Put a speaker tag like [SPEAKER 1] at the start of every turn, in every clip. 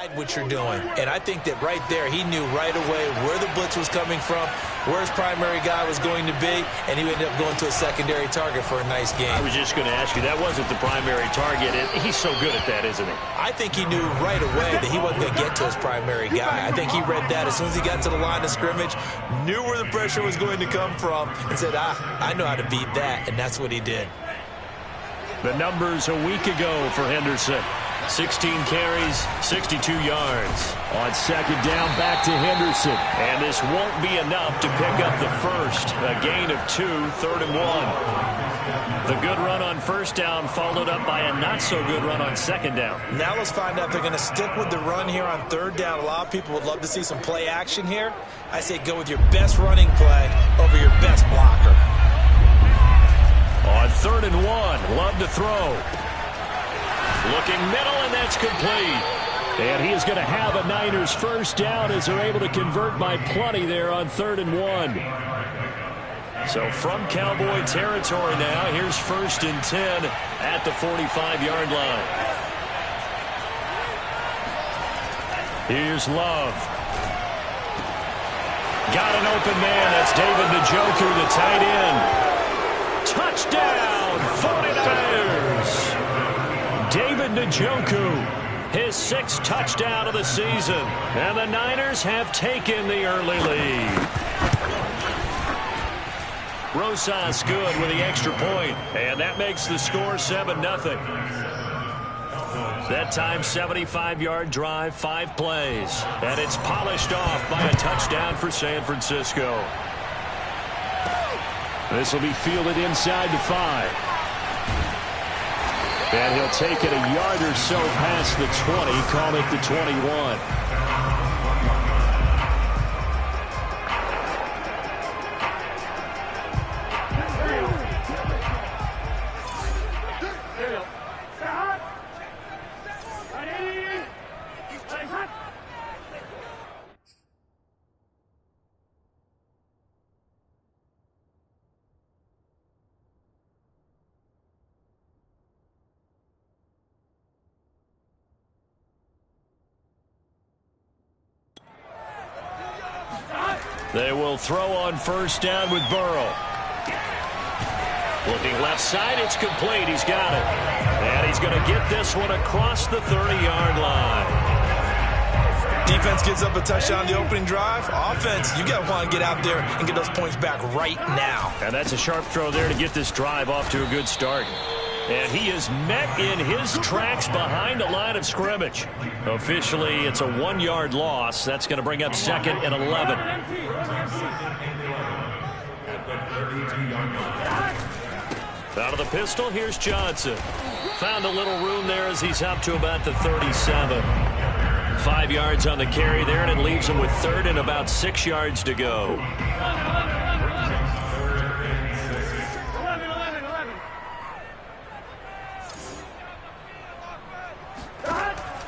[SPEAKER 1] decide what you're doing. And I think that right there, he knew right away where the blitz was coming from, where his primary guy was going to be, and he ended up going to a secondary target for a nice game.
[SPEAKER 2] I was just going to ask you, that wasn't the primary target, and he's so good at that, isn't he?
[SPEAKER 1] I think he knew right away that he wasn't going to get to his primary guy. I think he read that as soon as he got to the line of scrimmage, knew where the pressure was going to come from, and said, I know how to beat that, and that's what he did.
[SPEAKER 2] The numbers a week ago for Henderson. 16 carries, 62 yards. On second down, back to Henderson. And this won't be enough to pick up the first. A gain of 2, 3rd and 1. The good run on first down followed up by a not-so-good run on second down.
[SPEAKER 1] Now let's find out if they're going to stick with the run here on third down. A lot of people would love to see some play action here. I say go with your best running play over your best blocker.
[SPEAKER 2] On 3rd and 1, Love to throw. Looking middle, and that's complete. And he is going to have a Niners first down as they're able to convert by plenty there on 3rd and 1. So from Cowboy territory now, here's 1st and 10 at the 45-yard line. Here's Love. Got an open man. That's David Njoku, the tight end. Touchdown, 49ers. David Njoku, his 6th touchdown of the season. And the Niners have taken the early lead. Rosas good with the extra point, and that makes the score 7-0. That time, 75-yard drive, 5 plays. And it's polished off by a touchdown for San Francisco. This will be fielded inside the 5. And he'll take it a yard or so past the 20, call it the 21. They will throw on first down with Burrow. Looking left side, it's complete. He's got it. And he's going to get this one across the 30-yard line.
[SPEAKER 1] Defense gives up a touchdown on the opening drive. Offense, you got to want to get out there and get those points back right now.
[SPEAKER 2] And that's a sharp throw there to get this drive off to a good start. And he is met in his tracks behind the line of scrimmage. Officially, it's a 1-yard loss. That's going to bring up 2nd and 11. Out of the pistol, here's Johnson. Found a little room there as he's up to about the 37. 5 yards on the carry there, and it leaves him with 3rd and about 6 yards to go.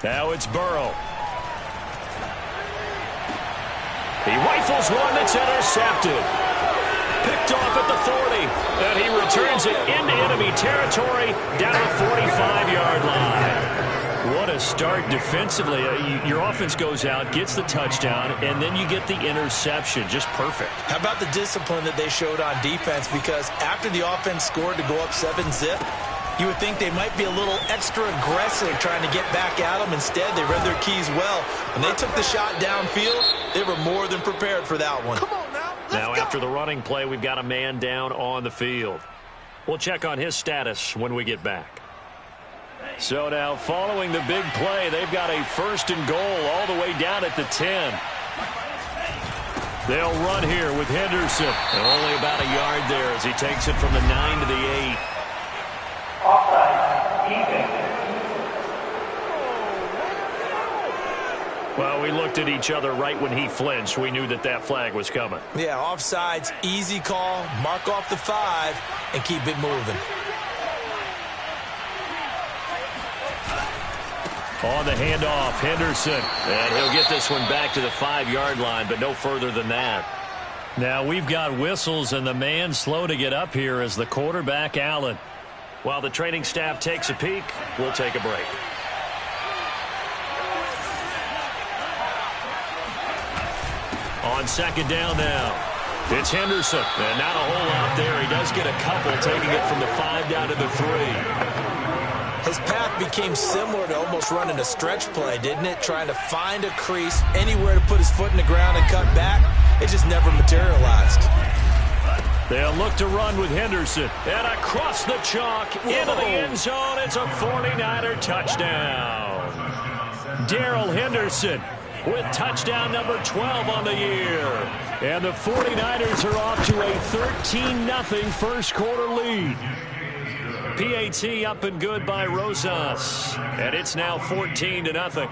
[SPEAKER 2] Now it's Burrow. He rifles one that's intercepted. Picked off at the 40. And he returns it into enemy territory down the 45-yard line. What a start defensively. Your offense goes out, gets the touchdown, and then you get the interception. Just perfect. How
[SPEAKER 1] about the discipline that they showed on defense? Because after the offense scored to go up 7-zip, you would think they might be a little extra aggressive trying to get back at them. Instead, they read their keys well. When they took the shot downfield, they were more than prepared for that one.
[SPEAKER 3] Come on now.
[SPEAKER 2] Now, after the running play, we've got a man down on the field. We'll check on his status when we get back. So now, following the big play, they've got a 1st and goal all the way down at the 10. They'll run here with Henderson. And only about a yard there as he takes it from the 9 to the 8.
[SPEAKER 3] Offside, defense.
[SPEAKER 2] Well, we looked at each other right when he flinched. We knew that that flag was coming.
[SPEAKER 1] Yeah, offsides, easy call. Mark off the 5 and keep it moving.
[SPEAKER 2] On the handoff, Henderson. And he'll get this one back to the 5-yard line, but no further than that. Now we've got whistles, and the man slow to get up here is the quarterback, Allen. While the training staff takes a peek, we'll take a break. On second down now. It's Henderson. And not a whole lot there. He does get a couple, taking it from the 5 down to the 3.
[SPEAKER 1] His path became similar to almost running a stretch play, didn't it? Trying to find a crease, anywhere to put his foot in the ground and cut back. It just never materialized.
[SPEAKER 2] They'll look to run with Henderson. And across the chalk, into the end zone. It's a 49er touchdown. Darrell Henderson with touchdown number 12 on the year. And the 49ers are off to a 13-0 first quarter lead. PAT up and good by Rosas. And it's now 14-0.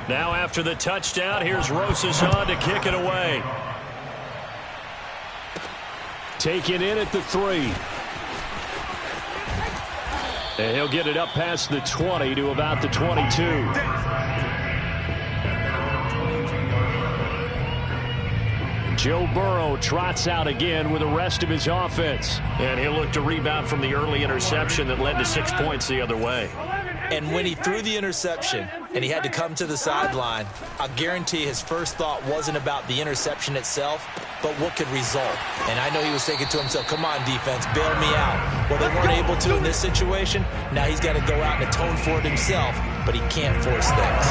[SPEAKER 2] Now after the touchdown, here's Rosas on to kick it away. Taken in at the 3. And he'll get it up past the 20 to about the 22. Joe Burrow trots out again with the rest of his offense. And he'll look to rebound from the early interception that led to 6 points the other way.
[SPEAKER 1] And when he threw the interception and he had to come to the sideline, I guarantee his first thought wasn't about the interception itself, but what could result. And I know he was thinking to himself, come on, defense, bail me out. Well, they weren't able to in this situation. Now he's got to go out and atone for it himself, but he can't force things.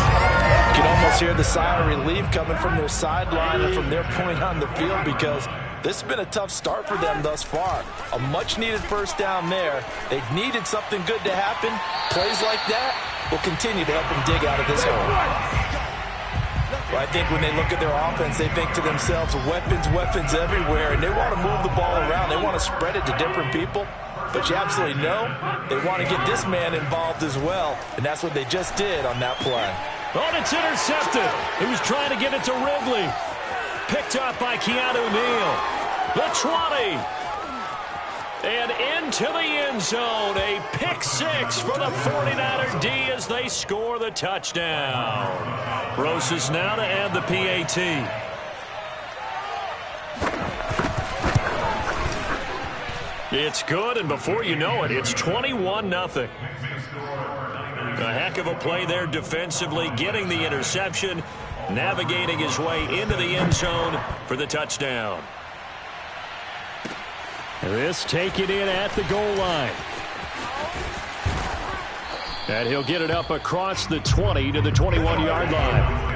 [SPEAKER 1] You can almost hear the sigh of relief coming from their sideline and from their point on the field, because this has been a tough start for them thus far. A much-needed first down there. They've needed something good to happen. Plays like that will continue to help them dig out of this hole. Well, I think when they look at their offense, they think to themselves, weapons, weapons everywhere, and they want to move the ball around. They want to spread it to different people. But you absolutely know they want to get this man involved as well, and that's what they just did on that play.
[SPEAKER 2] Oh, and it's intercepted. He was trying to get it to Ridley. Picked up by Keanu Neal. The 20. And into the end zone. A pick 6 for the 49er D as they score the touchdown. Rosas now to add the PAT. It's good, and before you know it, it's 21-0. A heck of a play there defensively, getting the interception, navigating his way into the end zone for the touchdown. This taken in at the goal line. And he'll get it up across the 20 to the 21-yard line.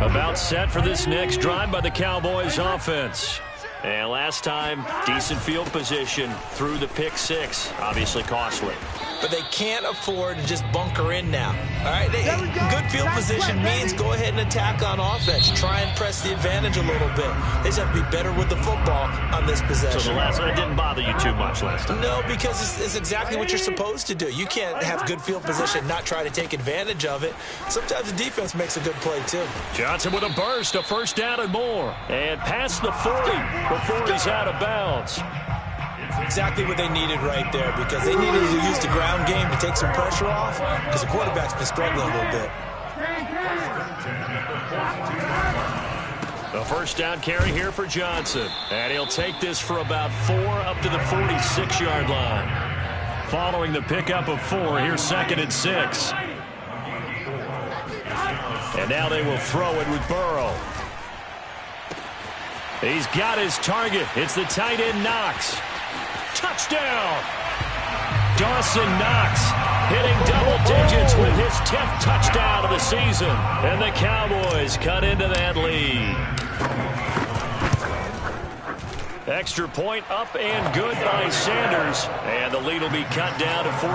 [SPEAKER 2] About set for this next drive by the Cowboys offense. And last time, decent field position through the pick 6. Obviously costly.
[SPEAKER 1] But they can't afford to just bunker in now. All right, good field position means go ahead and attack on offense. Try and press the advantage a little bit. They just have to be better with the football on this possession.
[SPEAKER 2] So the last one didn't bother you too much last time?
[SPEAKER 1] No, because it's exactly what you're supposed to do. You can't have good field position and not try to take advantage of it. Sometimes the defense makes a good play, too.
[SPEAKER 2] Johnson with a burst, a first down and more. And past the 40 before he's out of bounds.
[SPEAKER 1] Exactly what they needed right there, because they needed to use the ground game to take some pressure off, because the quarterback's been struggling a little bit.
[SPEAKER 2] The first down carry here for Johnson. And he'll take this for about 4 up to the 46-yard line. Following the pickup of 4, here's 2nd and 6. And now they will throw it with Burrow. He's got his target. It's the tight end Knox. Touchdown! Dawson Knox hitting double digits with his 10th touchdown of the season. And the Cowboys cut into that lead. Extra point up and good by Sanders. And the lead will be cut down to 14.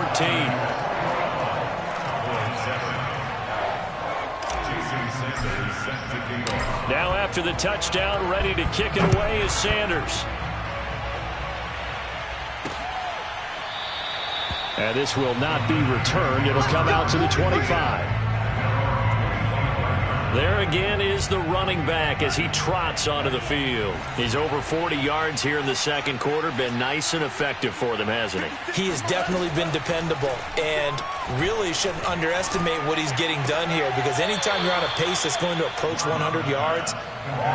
[SPEAKER 2] Now after the touchdown, ready to kick it away is Sanders. And this will not be returned. It'll come out to the 25. There again is the running back as he trots onto the field. He's over 40 yards here in the second quarter. Been nice and effective for them, hasn't he?
[SPEAKER 1] He has definitely been dependable, and really shouldn't underestimate what he's getting done here, because anytime you're on a pace that's going to approach 100 yards,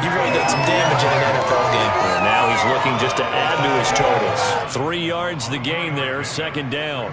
[SPEAKER 1] you've really done some damage in an NFL game.
[SPEAKER 2] And now he's looking just to add to his totals. 3 yards the gain there, second down.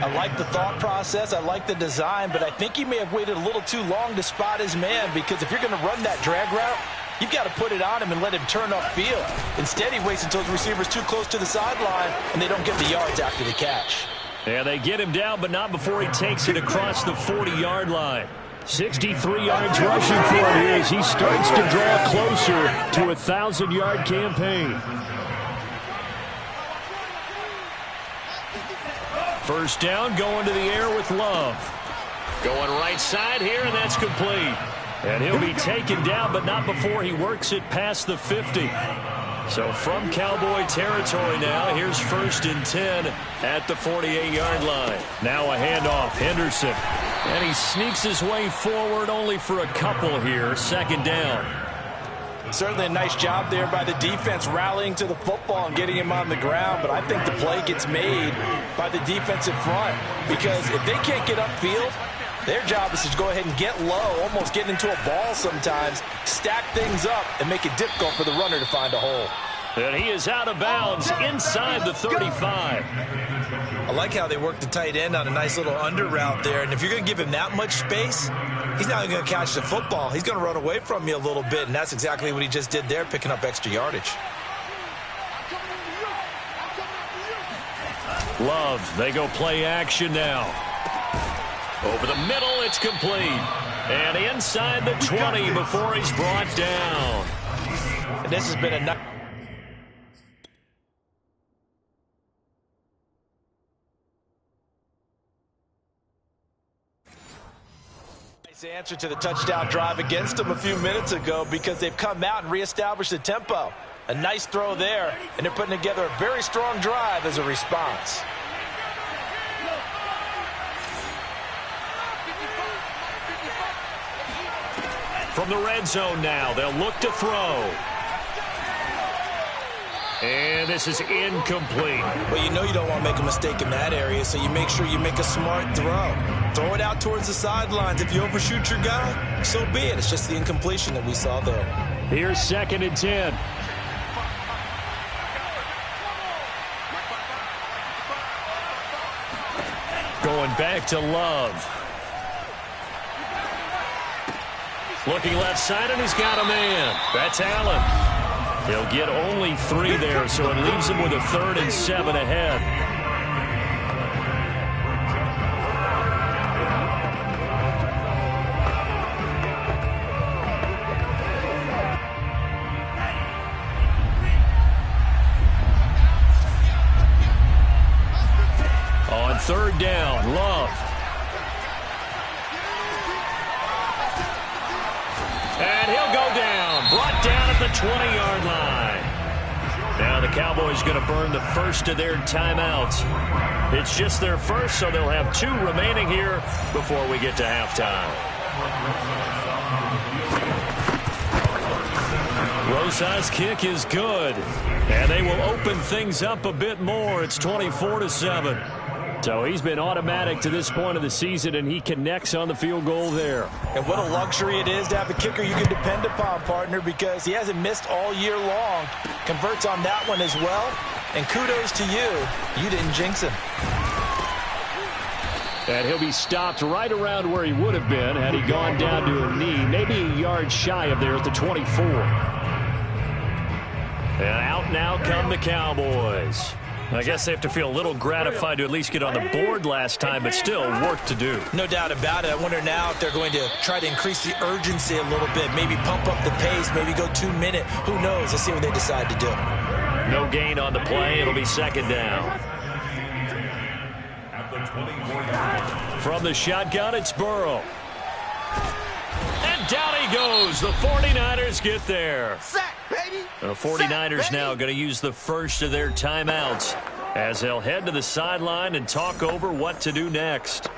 [SPEAKER 1] I like the thought process. I like the design, but I think he may have waited a little too long to spot his man, because if you're going to run that drag route, you've got to put it on him and let him turn upfield. Instead, he waits until his receiver's too close to the sideline, and they don't get the yards after the catch.
[SPEAKER 2] And they get him down, but not before he takes it across the 40-yard line. 63 yards rushing for him here as he starts to draw closer to a 1,000-yard campaign. First down, going to the air with Love. Going right side here, and that's complete. And he'll be taken down, but not before he works it past the 50. So from Cowboy territory now, here's 1st and 10 at the 48-yard line. Now a handoff, Henderson. And he sneaks his way forward only for a couple here, 2nd down.
[SPEAKER 1] Certainly a nice job there by the defense rallying to the football and getting him on the ground, but I think the play gets made by the defensive front, because if they can't get upfield, their job is to go ahead and get low, almost get into a ball sometimes, stack things up, and make it difficult for the runner to find a hole.
[SPEAKER 2] And he is out of bounds inside the 35.
[SPEAKER 1] I like how they work the tight end on a nice little under route there, and if you're going to give him that much space, he's not going to catch the football. He's going to run away from you a little bit, and that's exactly what he just did there, picking up extra yardage.
[SPEAKER 2] Love, they go play action now. Over the middle, it's complete. And inside the 20 before he's brought down.
[SPEAKER 1] And this has been a nice answer to the touchdown drive against them a few minutes ago, because they've come out and reestablished the tempo. A nice throw there, and they're putting together a very strong drive as a response.
[SPEAKER 2] From the red zone now, they'll look to throw. And this is incomplete.
[SPEAKER 1] Well, you know you don't want to make a mistake in that area, so you make sure you make a smart throw. Throw it out towards the sidelines. If you overshoot your guy, so be it. It's just the incompletion that we saw there.
[SPEAKER 2] Here's 2nd and 10. Going back to Love. Looking left side, and he's got a man. That's Allen. He'll get only 3 there, so it leaves him with a 3rd and 7 ahead. On 3rd down, Love. And he'll go down. Brought down at the 20-yard line. Now the Cowboys going to burn the first of their timeouts. It's just their first, so they'll have 2 remaining here before we get to halftime. Rosa's kick is good. And they will open things up a bit more. It's 24-7. So he's been automatic to this point of the season, and he connects on the field goal there.
[SPEAKER 1] And what a luxury it is to have a kicker you can depend upon, partner, because he hasn't missed all year long. Converts on that one as well. And kudos to you. You didn't jinx him.
[SPEAKER 2] And he'll be stopped right around where he would have been had he gone down to a knee, maybe a yard shy of there at the 24. And out now come the Cowboys. I guess they have to feel a little gratified to at least get on the board last time, but still work to do.
[SPEAKER 1] No doubt about it. I wonder now if they're going to try to increase the urgency a little bit, maybe pump up the pace, maybe go 2-minute. Who knows? Let's see what they decide to do.
[SPEAKER 2] No gain on the play. It'll be 2nd down. From the shotgun, it's Burrow. And down he goes. The 49ers get there. The 49ers now going to use the first of their timeouts as they'll head to the sideline and talk over what to do next.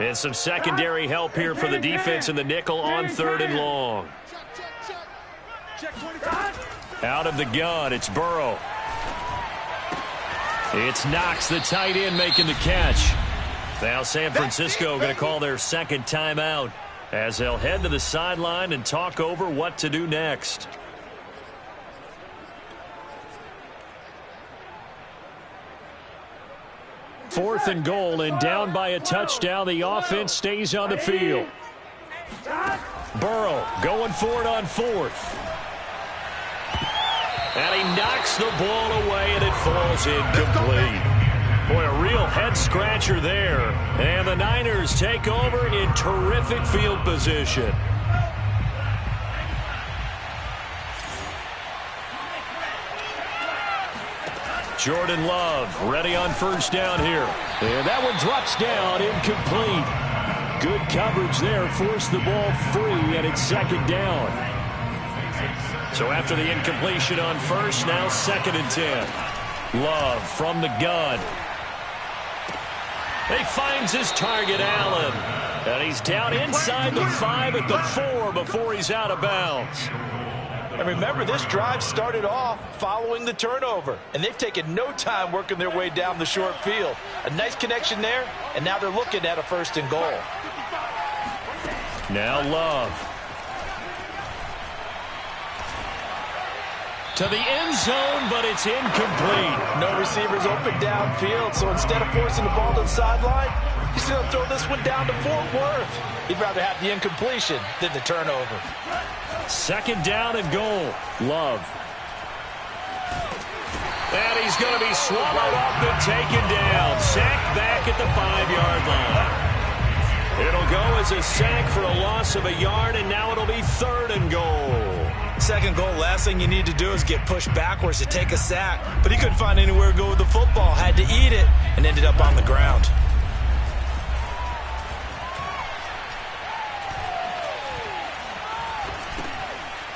[SPEAKER 2] And some secondary help here for the defense in the nickel on 3rd and long. Out of the gun, it's Burrow. It's Knox, the tight end, making the catch. Now San Francisco going to call their 2nd timeout as they'll head to the sideline and talk over what to do next. 4th and goal, and down by a touchdown. The offense stays on the field. Burrow going for it on 4th. And he knocks the ball away, and it falls incomplete. Boy, a real head-scratcher there. And the Niners take over in terrific field position. Jordan Love ready on 1st down here. And that one drops down, incomplete. Good coverage there, forced the ball free, and it's 2nd down. So after the incompletion on 1st, now 2nd and 10. Love from the gun. He finds his target, Allen. And he's down inside the 5 at the 4 before he's out of bounds.
[SPEAKER 1] And remember, this drive started off following the turnover, and they've taken no time working their way down the short field. A nice connection there, and now they're looking at a 1st and goal.
[SPEAKER 2] Now Love. To the end zone, but it's incomplete.
[SPEAKER 1] No receivers open downfield, so instead of forcing the ball to the sideline, he's going to throw this one down to Fort Worth. He'd rather have the incompletion than the turnover.
[SPEAKER 2] 2nd down and goal. Love. And he's going to be swallowed up and taken down. Sacked back at the 5-yard line. It'll go as a sack for a loss of a yard, and now it'll be 3rd and goal.
[SPEAKER 1] 2nd goal, last thing you need to do is get pushed backwards to take a sack. But he couldn't find anywhere to go with the football. Had to eat it and ended up on the ground.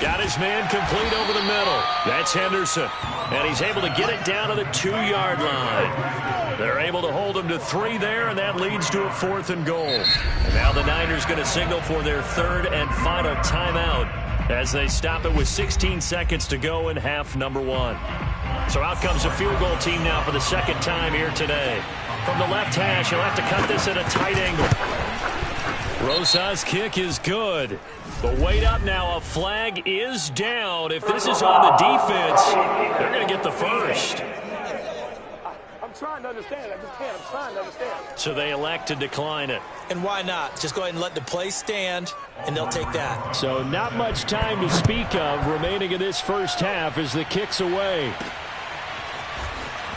[SPEAKER 2] Got his man complete over the middle. That's Henderson. And he's able to get it down to the 2-yard line. They're able to hold him to 3 there, and that leads to a 4th and goal. And now the Niners going to signal for their 3rd and final timeout as they stop it with 16 seconds to go in half number 1. So out comes the field goal team now for the 2nd time here today. From the left hash, he'll have to cut this at a tight angle. Rosa's kick is good. But wait up now, a flag is down. If this is on the defense, they're going to get the first.
[SPEAKER 3] I'm trying to understand. I just can't. I'm trying to understand.
[SPEAKER 2] So they elect to decline it.
[SPEAKER 1] And why not? Just go ahead and let the play stand, and they'll take that.
[SPEAKER 2] So not much time to speak of remaining in this first half as the kick's away.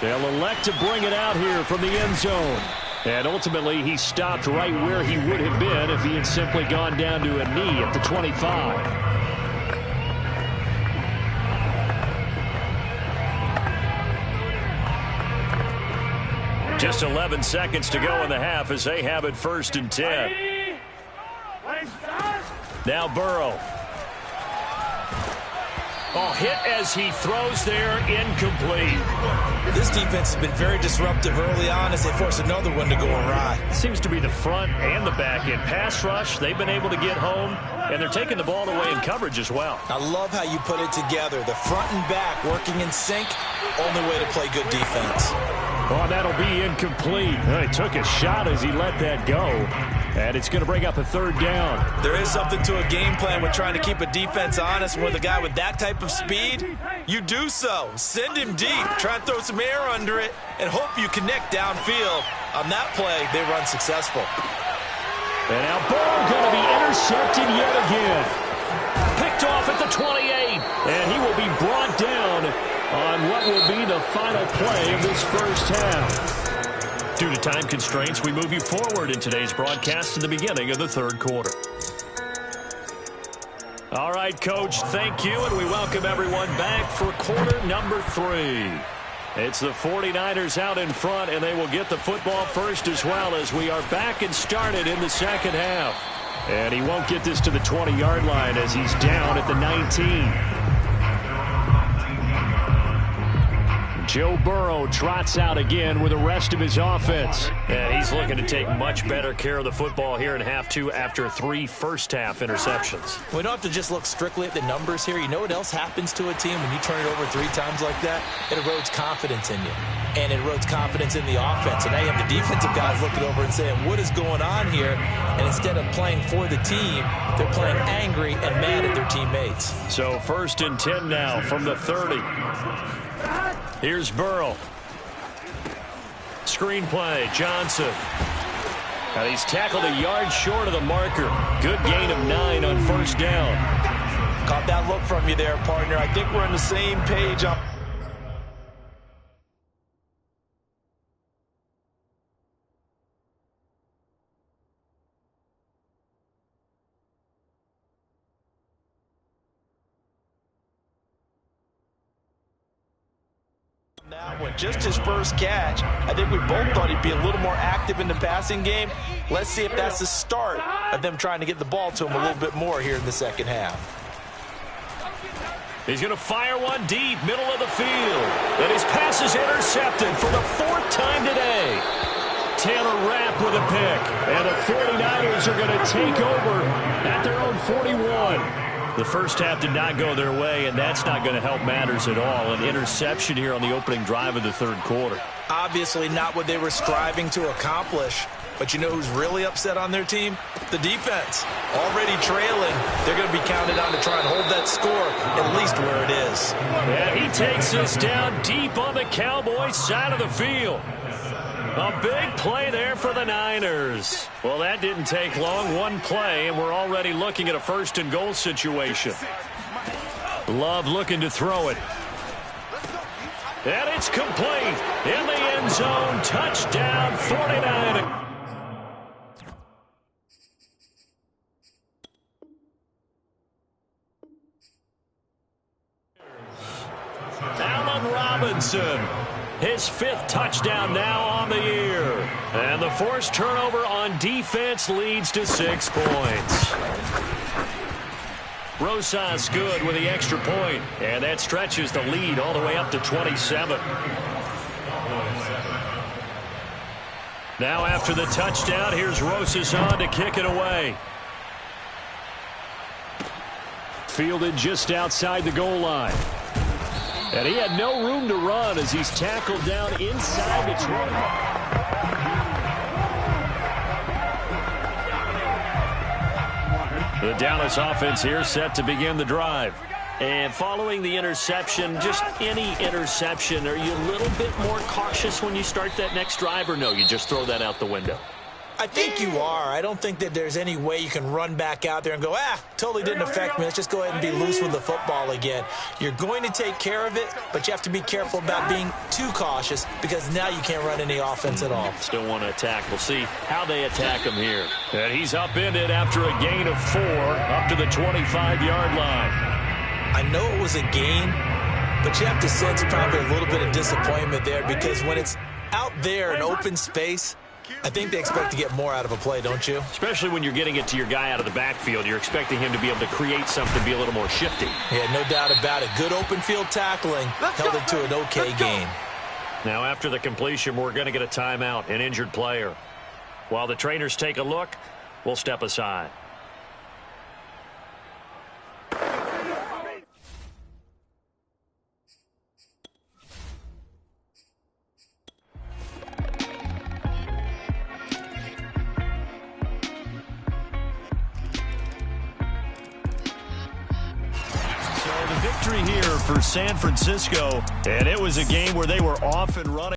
[SPEAKER 2] They'll elect to bring it out here from the end zone. And ultimately, he stopped right where he would have been if he had simply gone down to a knee at the 25. Just 11 seconds to go in the half as they have it 1st and 10. Now Burrow. Oh, hit as he throws there, incomplete.
[SPEAKER 1] This defense has been very disruptive early on as they force another one to go awry.
[SPEAKER 2] Seems to be the front and the back end. Pass rush, they've been able to get home, and they're taking the ball away in coverage as well.
[SPEAKER 1] I love how you put it together. The front and back working in sync, only way to play good defense.
[SPEAKER 2] Oh, that'll be incomplete. He took a shot as he let that go. And it's going to bring up a 3rd down.
[SPEAKER 1] There is something to a game plan when trying to keep a defense honest. With a guy with that type of speed, you do so. Send him deep. Try and throw some air under it and hope you connect downfield. On that play, they run successful.
[SPEAKER 2] And now Burrow going to be intercepted yet again. Picked off at the 28. And he will be brought down on what will be the final play of this first half. Due to time constraints, we move you forward in today's broadcast to the beginning of the 3rd quarter. All right, Coach, thank you, and we welcome everyone back for quarter number 3. It's the 49ers out in front, and they will get the football first as well as we are back and started in the 2nd half. And he won't get this to the 20-yard line as he's down at the 19. Joe Burrow trots out again with the rest of his offense. And he's looking to take much better care of the football here in half 2 after 3 first-half interceptions.
[SPEAKER 1] We don't have to just look strictly at the numbers here. You know what else happens to a team when you turn it over 3 times like that? It erodes confidence in you. And it erodes confidence in the offense. And now you have the defensive guys looking over and saying, what is going on here? And instead of playing for the team, they're playing angry and mad at their teammates.
[SPEAKER 2] So 1st and 10 now from the 30. Here's Burrow. screenplay. Johnson. Now he's tackled a yard short of the marker. Good gain of 9 on first down.
[SPEAKER 1] Caught that look from you there, partner. I think we're on the same page. Now, with just his first catch, I think we both thought he'd be a little more active in the passing game. Let's see if that's the start of them trying to get the ball to him a little bit more here in the second half.
[SPEAKER 2] He's going to fire one deep, middle of the field. And his pass is intercepted for the 4th time today. Taylor Rapp with a pick. And the 49ers are going to take over at their own 41. The first half did not go their way, and that's not going to help matters at all. An interception here on the opening drive of the third quarter.
[SPEAKER 1] Obviously not what they were striving to accomplish. But you know who's really upset on their team? The defense. Already trailing. They're going to be counted on to try and hold that score at least where it is.
[SPEAKER 2] And he takes us down deep on the Cowboys side of the field. A big play there for the Niners. Well, that didn't take long. One play, and we're already looking at a 1st and goal situation. Love looking to throw it. And it's complete. In the end zone. Touchdown, 49ers. Allen Robinson. His 5th touchdown now on the year. And the forced turnover on defense leads to 6 points. Rosas good with the extra point. And that stretches the lead all the way up to 27. Now after the touchdown, here's Rosas on to kick it away. Fielded just outside the goal line. And he had no room to run as he's tackled down inside the 20. The Dallas offense here set to begin the drive. And following the interception, just any interception, are you a little bit more cautious when you start that next drive, or no, you just throw that out the window?
[SPEAKER 1] I think you are. I don't think that there's any way you can run back out there and go, totally didn't affect me. Let's just go ahead and be loose with the football again. You're going to take care of it, but you have to be careful about being too cautious because now you can't run any offense at all.
[SPEAKER 2] Still want to attack. We'll see how they attack him here. And he's upended after a gain of 4 up to the 25-yard line.
[SPEAKER 1] I know it was a gain, but you have to sense probably a little bit of disappointment there because when it's out there in open space, I think they expect to get more out of a play, don't you?
[SPEAKER 2] Especially when you're getting it to your guy out of the backfield. You're expecting him to be able to create something, be a little more shifty.
[SPEAKER 1] Yeah, no doubt about it. Good open field tackling held it to an okay gain.
[SPEAKER 2] Now after the completion, we're going to get a timeout, an injured player. While the trainers take a look, we'll step aside. Victory here for San Francisco, and it was a game where they were off and running.